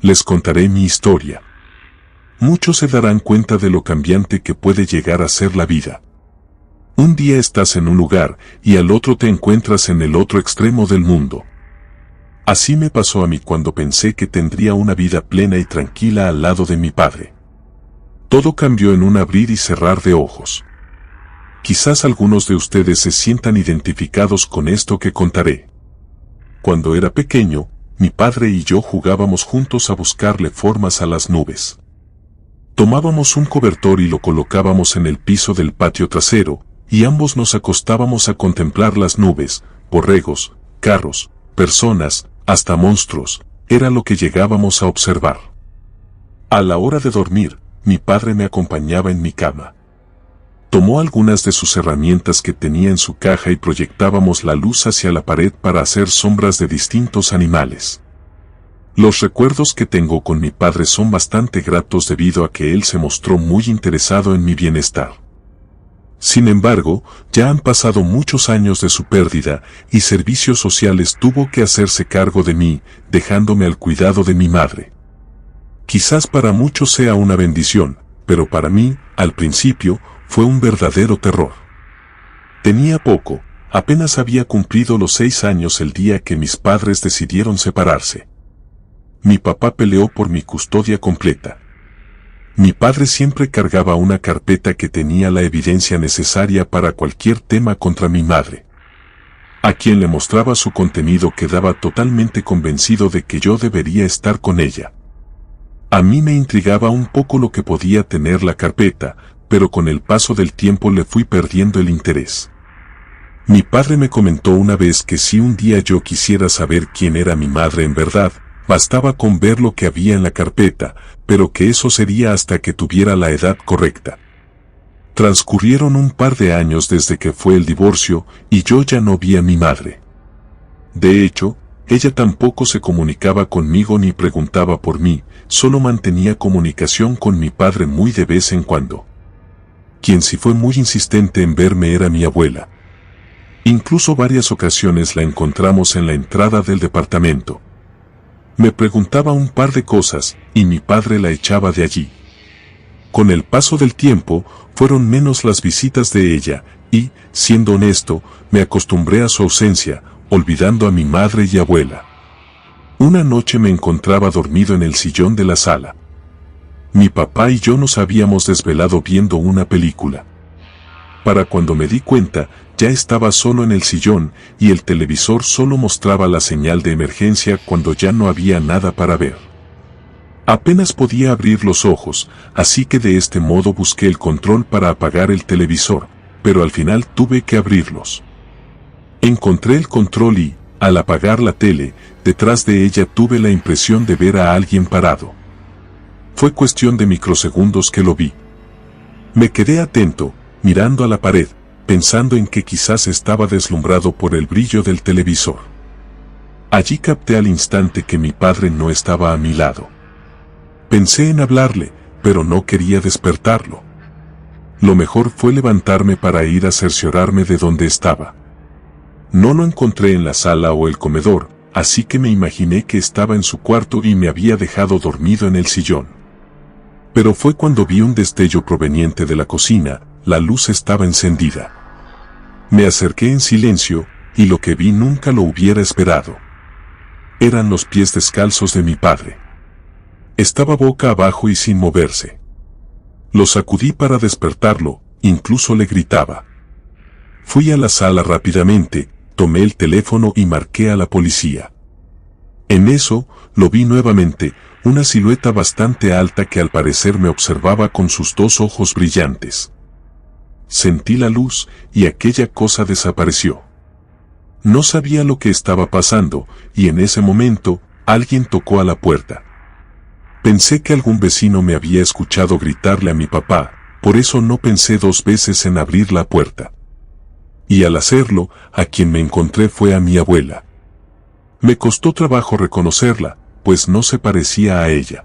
les contaré mi historia. Muchos se darán cuenta de lo cambiante que puede llegar a ser la vida. Un día estás en un lugar y al otro te encuentras en el otro extremo del mundo. Así me pasó a mí cuando pensé que tendría una vida plena y tranquila al lado de mi padre. Todo cambió en un abrir y cerrar de ojos. Quizás algunos de ustedes se sientan identificados con esto que contaré. Cuando era pequeño, mi padre y yo jugábamos juntos a buscarle formas a las nubes. Tomábamos un cobertor y lo colocábamos en el piso del patio trasero, y ambos nos acostábamos a contemplar las nubes, borregos, carros, personas, hasta monstruos, era lo que llegábamos a observar. A la hora de dormir, mi padre me acompañaba en mi cama. Tomó algunas de sus herramientas que tenía en su caja y proyectábamos la luz hacia la pared para hacer sombras de distintos animales. Los recuerdos que tengo con mi padre son bastante gratos debido a que él se mostró muy interesado en mi bienestar. Sin embargo, ya han pasado muchos años de su pérdida y Servicios Sociales tuvo que hacerse cargo de mí, dejándome al cuidado de mi madre. Quizás para muchos sea una bendición, pero para mí, al principio, fue un verdadero terror. Tenía poco, apenas había cumplido los 6 años el día que mis padres decidieron separarse. Mi papá peleó por mi custodia completa. Mi padre siempre cargaba una carpeta que tenía la evidencia necesaria para cualquier tema contra mi madre. A quien le mostraba su contenido quedaba totalmente convencido de que yo debería estar con ella. A mí me intrigaba un poco lo que podía tener la carpeta, pero con el paso del tiempo le fui perdiendo el interés. Mi padre me comentó una vez que si un día yo quisiera saber quién era mi madre en verdad, bastaba con ver lo que había en la carpeta, pero que eso sería hasta que tuviera la edad correcta. Transcurrieron un par de años desde que fue el divorcio y yo ya no vi a mi madre. De hecho, ella tampoco se comunicaba conmigo ni preguntaba por mí, solo mantenía comunicación con mi padre muy de vez en cuando. Quien sí fue muy insistente en verme era mi abuela. Incluso varias ocasiones la encontramos en la entrada del departamento. Me preguntaba un par de cosas, y mi padre la echaba de allí. Con el paso del tiempo, fueron menos las visitas de ella, y, siendo honesto, me acostumbré a su ausencia, olvidando a mi madre y abuela. Una noche me encontraba dormido en el sillón de la sala. Mi papá y yo nos habíamos desvelado viendo una película. Para cuando me di cuenta, ya estaba solo en el sillón y el televisor solo mostraba la señal de emergencia cuando ya no había nada para ver. Apenas podía abrir los ojos, así que de este modo busqué el control para apagar el televisor, pero al final tuve que abrirlos. Encontré el control y, al apagar la tele, detrás de ella tuve la impresión de ver a alguien parado. Fue cuestión de microsegundos que lo vi. Me quedé atento, mirando a la pared, pensando en que quizás estaba deslumbrado por el brillo del televisor. Allí capté al instante que mi padre no estaba a mi lado. Pensé en hablarle, pero no quería despertarlo. Lo mejor fue levantarme para ir a cerciorarme de dónde estaba. No lo encontré en la sala o el comedor, así que me imaginé que estaba en su cuarto y me había dejado dormido en el sillón. Pero fue cuando vi un destello proveniente de la cocina, la luz estaba encendida. Me acerqué en silencio, y lo que vi nunca lo hubiera esperado. Eran los pies descalzos de mi padre. Estaba boca abajo y sin moverse. Lo sacudí para despertarlo, incluso le gritaba. Fui a la sala rápidamente, tomé el teléfono y marqué a la policía. En eso, lo vi nuevamente, una silueta bastante alta que al parecer me observaba con sus 2 ojos brillantes. Sentí la luz, y aquella cosa desapareció. No sabía lo que estaba pasando, y en ese momento, alguien tocó a la puerta. Pensé que algún vecino me había escuchado gritarle a mi papá, por eso no pensé 2 veces en abrir la puerta. Y al hacerlo, a quien me encontré fue a mi abuela. Me costó trabajo reconocerla, pues no se parecía a ella.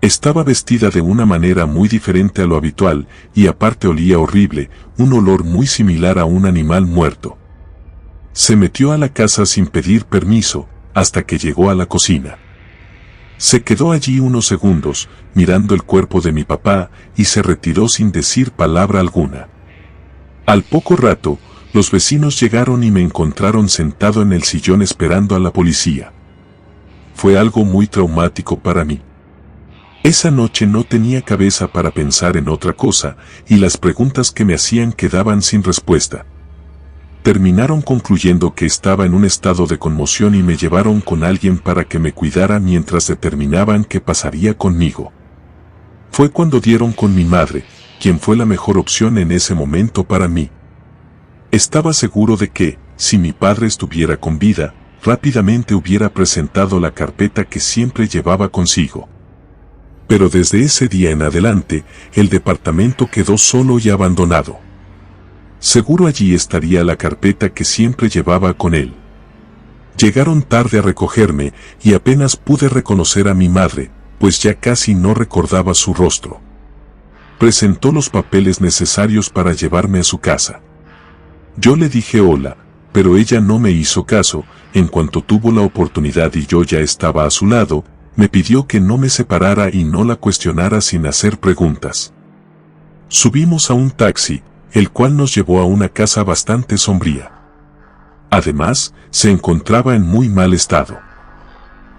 Estaba vestida de una manera muy diferente a lo habitual, y aparte olía horrible, un olor muy similar a un animal muerto. Se metió a la casa sin pedir permiso, hasta que llegó a la cocina. Se quedó allí unos segundos, mirando el cuerpo de mi papá, y se retiró sin decir palabra alguna. Al poco rato, los vecinos llegaron y me encontraron sentado en el sillón esperando a la policía. Fue algo muy traumático para mí. Esa noche no tenía cabeza para pensar en otra cosa, y las preguntas que me hacían quedaban sin respuesta. Terminaron concluyendo que estaba en un estado de conmoción y me llevaron con alguien para que me cuidara mientras determinaban qué pasaría conmigo. Fue cuando dieron con mi madre, quien fue la mejor opción en ese momento para mí. Estaba seguro de que, si mi padre estuviera con vida, rápidamente hubiera presentado la carpeta que siempre llevaba consigo. Pero desde ese día en adelante, el departamento quedó solo y abandonado. Seguro allí estaría la carpeta que siempre llevaba con él. Llegaron tarde a recogerme y apenas pude reconocer a mi madre, pues ya casi no recordaba su rostro. Presentó los papeles necesarios para llevarme a su casa. Yo le dije hola, pero ella no me hizo caso. En cuanto tuvo la oportunidad y yo ya estaba a su lado, me pidió que no me separara y no la cuestionara sin hacer preguntas. Subimos a un taxi, el cual nos llevó a una casa bastante sombría. Además, se encontraba en muy mal estado.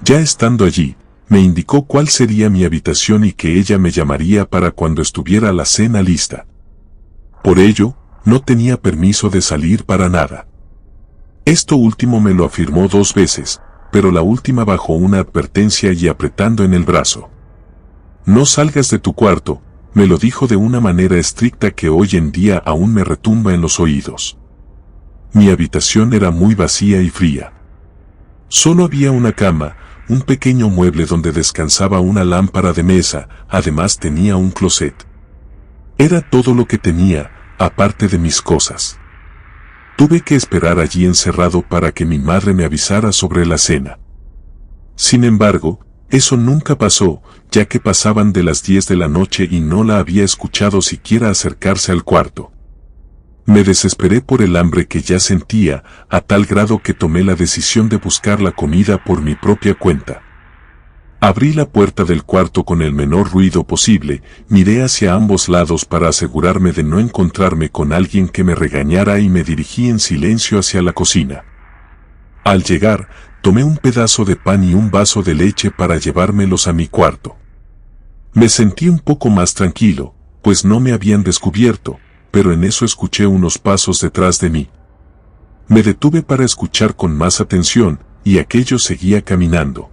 Ya estando allí, me indicó cuál sería mi habitación y que ella me llamaría para cuando estuviera la cena lista. Por ello, no tenía permiso de salir para nada. Esto último me lo afirmó 2 veces, pero la última bajo una advertencia y apretando en el brazo. No salgas de tu cuarto, me lo dijo de una manera estricta que hoy en día aún me retumba en los oídos. Mi habitación era muy vacía y fría. Solo había una cama, un pequeño mueble donde descansaba una lámpara de mesa, además tenía un closet. Era todo lo que tenía, aparte de mis cosas. Tuve que esperar allí encerrado para que mi madre me avisara sobre la cena. Sin embargo, eso nunca pasó, ya que pasaban de las 10 de la noche y no la había escuchado siquiera acercarse al cuarto. Me desesperé por el hambre que ya sentía, a tal grado que tomé la decisión de buscar la comida por mi propia cuenta. Abrí la puerta del cuarto con el menor ruido posible, miré hacia ambos lados para asegurarme de no encontrarme con alguien que me regañara y me dirigí en silencio hacia la cocina. Al llegar, tomé un pedazo de pan y un vaso de leche para llevármelos a mi cuarto. Me sentí un poco más tranquilo, pues no me habían descubierto, pero en eso escuché unos pasos detrás de mí. Me detuve para escuchar con más atención, y aquello seguía caminando.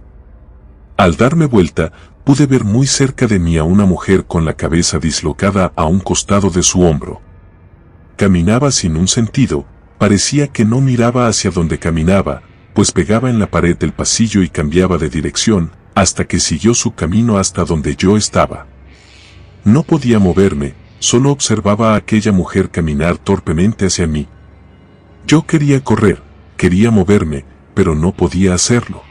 Al darme vuelta, pude ver muy cerca de mí a una mujer con la cabeza dislocada a un costado de su hombro. Caminaba sin un sentido, parecía que no miraba hacia donde caminaba, pues pegaba en la pared del pasillo y cambiaba de dirección, hasta que siguió su camino hasta donde yo estaba. No podía moverme, solo observaba a aquella mujer caminar torpemente hacia mí. Yo quería correr, quería moverme, pero no podía hacerlo.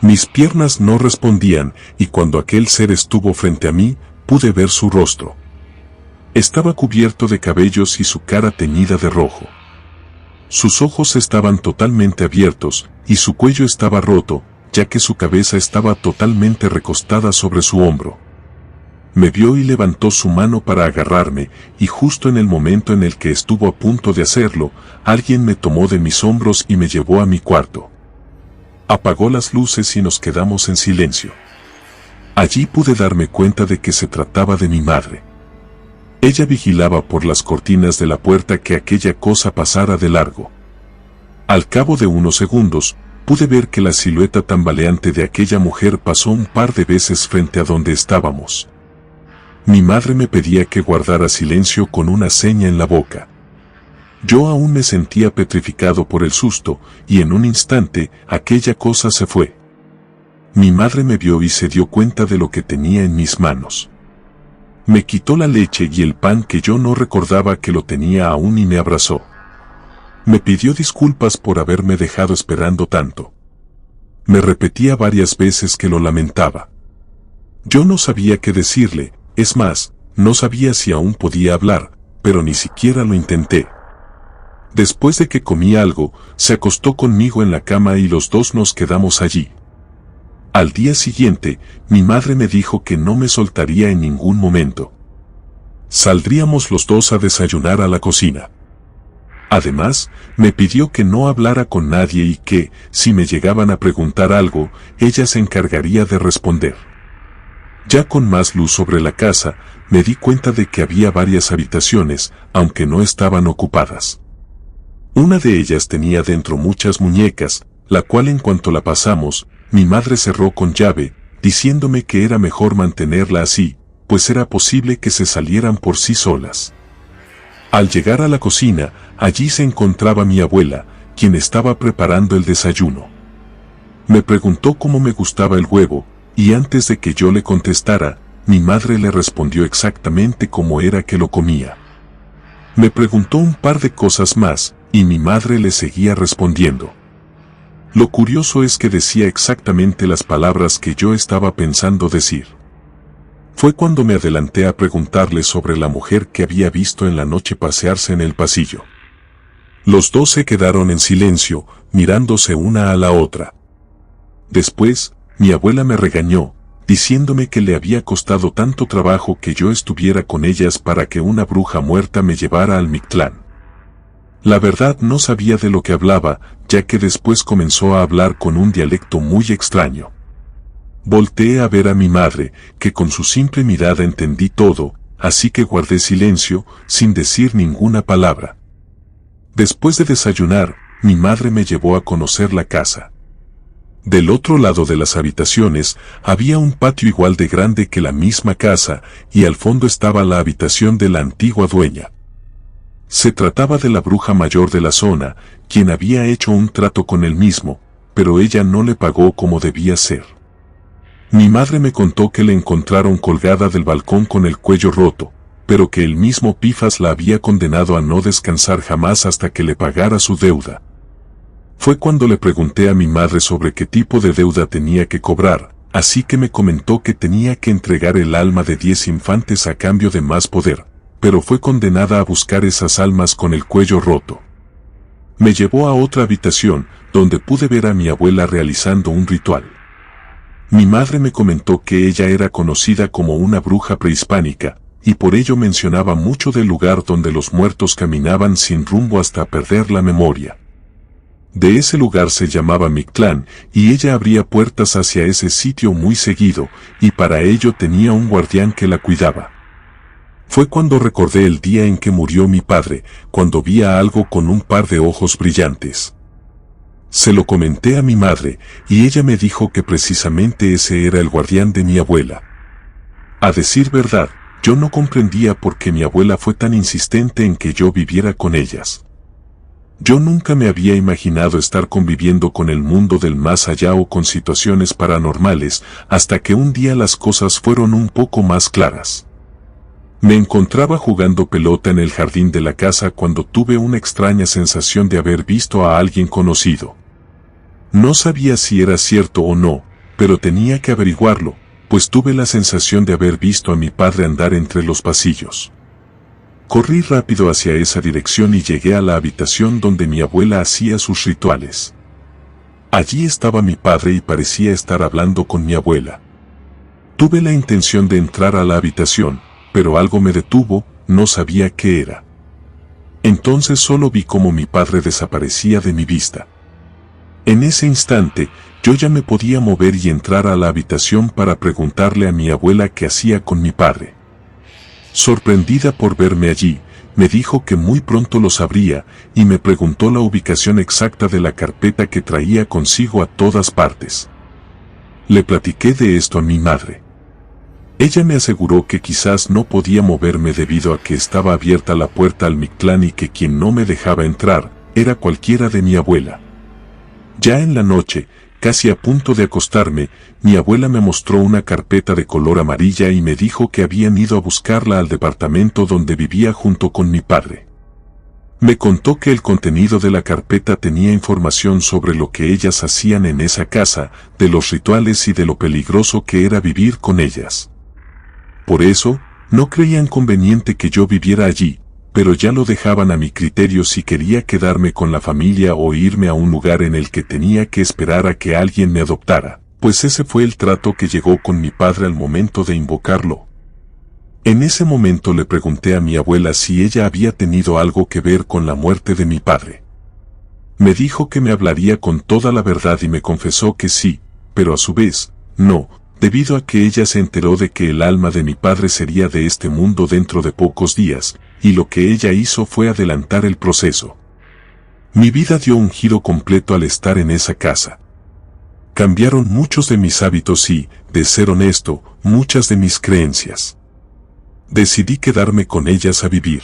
Mis piernas no respondían, y cuando aquel ser estuvo frente a mí, pude ver su rostro. Estaba cubierto de cabellos y su cara teñida de rojo. Sus ojos estaban totalmente abiertos, y su cuello estaba roto, ya que su cabeza estaba totalmente recostada sobre su hombro. Me vio y levantó su mano para agarrarme, y justo en el momento en el que estuvo a punto de hacerlo, alguien me tomó de mis hombros y me llevó a mi cuarto. Apagó las luces y nos quedamos en silencio. Allí pude darme cuenta de que se trataba de mi madre. Ella vigilaba por las cortinas de la puerta que aquella cosa pasara de largo. Al cabo de unos segundos, pude ver que la silueta tambaleante de aquella mujer pasó un par de veces frente a donde estábamos. Mi madre me pedía que guardara silencio con una seña en la boca. Yo aún me sentía petrificado por el susto, y en un instante, aquella cosa se fue. Mi madre me vio y se dio cuenta de lo que tenía en mis manos. Me quitó la leche y el pan que yo no recordaba que lo tenía aún y me abrazó. Me pidió disculpas por haberme dejado esperando tanto. Me repetía varias veces que lo lamentaba. Yo no sabía qué decirle, es más, no sabía si aún podía hablar, pero ni siquiera lo intenté. Después de que comí algo, se acostó conmigo en la cama y los dos nos quedamos allí. Al día siguiente, mi madre me dijo que no me soltaría en ningún momento. Saldríamos los dos a desayunar a la cocina. Además, me pidió que no hablara con nadie y que, si me llegaban a preguntar algo, ella se encargaría de responder. Ya con más luz sobre la casa, me di cuenta de que había varias habitaciones, aunque no estaban ocupadas. Una de ellas tenía dentro muchas muñecas, la cual en cuanto la pasamos, mi madre cerró con llave, diciéndome que era mejor mantenerla así, pues era posible que se salieran por sí solas. Al llegar a la cocina, allí se encontraba mi abuela, quien estaba preparando el desayuno. Me preguntó cómo me gustaba el huevo, y antes de que yo le contestara, mi madre le respondió exactamente cómo era que lo comía. Me preguntó un par de cosas más, y mi madre le seguía respondiendo. Lo curioso es que decía exactamente las palabras que yo estaba pensando decir. Fue cuando me adelanté a preguntarle sobre la mujer que había visto en la noche pasearse en el pasillo. Los dos se quedaron en silencio, mirándose una a la otra. Después, mi abuela me regañó, diciéndome que le había costado tanto trabajo que yo estuviera con ellas para que una bruja muerta me llevara al Mictlán. La verdad no sabía de lo que hablaba, ya que después comenzó a hablar con un dialecto muy extraño. Volteé a ver a mi madre, que con su simple mirada entendí todo, así que guardé silencio, sin decir ninguna palabra. Después de desayunar, mi madre me llevó a conocer la casa. Del otro lado de las habitaciones, había un patio igual de grande que la misma casa, y al fondo estaba la habitación de la antigua dueña. Se trataba de la bruja mayor de la zona, quien había hecho un trato con él mismo, pero ella no le pagó como debía ser. Mi madre me contó que le encontraron colgada del balcón con el cuello roto, pero que el mismo Pifas la había condenado a no descansar jamás hasta que le pagara su deuda. Fue cuando le pregunté a mi madre sobre qué tipo de deuda tenía que cobrar, así que me comentó que tenía que entregar el alma de 10 infantes a cambio de más poder, pero fue condenada a buscar esas almas con el cuello roto. Me llevó a otra habitación, donde pude ver a mi abuela realizando un ritual. Mi madre me comentó que ella era conocida como una bruja prehispánica, y por ello mencionaba mucho del lugar donde los muertos caminaban sin rumbo hasta perder la memoria. De ese lugar se llamaba Mictlán, y ella abría puertas hacia ese sitio muy seguido, y para ello tenía un guardián que la cuidaba. Fue cuando recordé el día en que murió mi padre, cuando vi a algo con un par de ojos brillantes. Se lo comenté a mi madre, y ella me dijo que precisamente ese era el guardián de mi abuela. A decir verdad, yo no comprendía por qué mi abuela fue tan insistente en que yo viviera con ellas. Yo nunca me había imaginado estar conviviendo con el mundo del más allá o con situaciones paranormales, hasta que un día las cosas fueron un poco más claras. Me encontraba jugando pelota en el jardín de la casa cuando tuve una extraña sensación de haber visto a alguien conocido. No sabía si era cierto o no, pero tenía que averiguarlo, pues tuve la sensación de haber visto a mi padre andar entre los pasillos. Corrí rápido hacia esa dirección y llegué a la habitación donde mi abuela hacía sus rituales. Allí estaba mi padre y parecía estar hablando con mi abuela. Tuve la intención de entrar a la habitación, pero algo me detuvo, no sabía qué era. Entonces solo vi cómo mi padre desaparecía de mi vista. En ese instante, yo ya me podía mover y entrar a la habitación para preguntarle a mi abuela qué hacía con mi padre. Sorprendida por verme allí, me dijo que muy pronto lo sabría, y me preguntó la ubicación exacta de la carpeta que traía consigo a todas partes. Le platiqué de esto a mi madre. Ella me aseguró que quizás no podía moverme debido a que estaba abierta la puerta al Mictlán y que quien no me dejaba entrar, era cualquiera de mi abuela. Ya en la noche, casi a punto de acostarme, mi abuela me mostró una carpeta de color amarilla y me dijo que habían ido a buscarla al departamento donde vivía junto con mi padre. Me contó que el contenido de la carpeta tenía información sobre lo que ellas hacían en esa casa, de los rituales y de lo peligroso que era vivir con ellas. Por eso, no creían conveniente que yo viviera allí, pero ya lo dejaban a mi criterio si quería quedarme con la familia o irme a un lugar en el que tenía que esperar a que alguien me adoptara, pues ese fue el trato que llegó con mi padre al momento de invocarlo. En ese momento le pregunté a mi abuela si ella había tenido algo que ver con la muerte de mi padre. Me dijo que me hablaría con toda la verdad y me confesó que sí, pero a su vez, no, debido a que ella se enteró de que el alma de mi padre sería de este mundo dentro de pocos días, y lo que ella hizo fue adelantar el proceso. Mi vida dio un giro completo al estar en esa casa. Cambiaron muchos de mis hábitos y, de ser honesto, muchas de mis creencias. Decidí quedarme con ellas a vivir.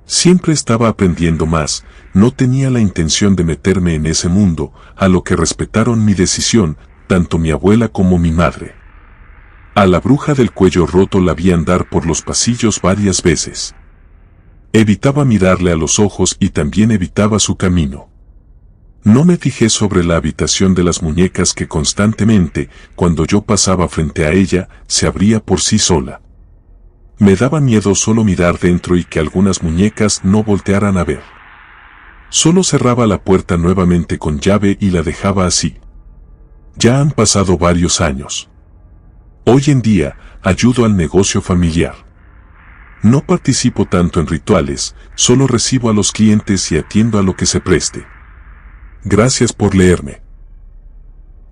Siempre estaba aprendiendo más, no tenía la intención de meterme en ese mundo, a lo que respetaron mi decisión, tanto mi abuela como mi madre. A la bruja del cuello roto la vi andar por los pasillos varias veces. Evitaba mirarle a los ojos y también evitaba su camino. No me fijé sobre la habitación de las muñecas que constantemente, cuando yo pasaba frente a ella, se abría por sí sola. Me daba miedo solo mirar dentro y que algunas muñecas no voltearan a ver. Solo cerraba la puerta nuevamente con llave y la dejaba así. Ya han pasado varios años. Hoy en día, ayudo al negocio familiar. No participo tanto en rituales, solo recibo a los clientes y atiendo a lo que se preste. Gracias por leerme.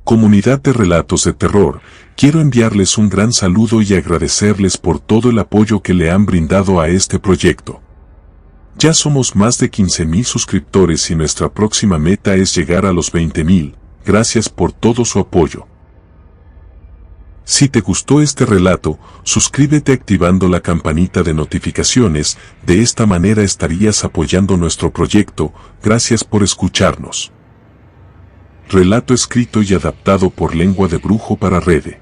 Comunidad de Relatos de Terror, quiero enviarles un gran saludo y agradecerles por todo el apoyo que le han brindado a este proyecto. Ya somos más de 15,000 suscriptores y nuestra próxima meta es llegar a los 20,000. Gracias por todo su apoyo. Si te gustó este relato, suscríbete activando la campanita de notificaciones, de esta manera estarías apoyando nuestro proyecto. Gracias por escucharnos. Relato escrito y adaptado por Lengua de Brujo para Rede.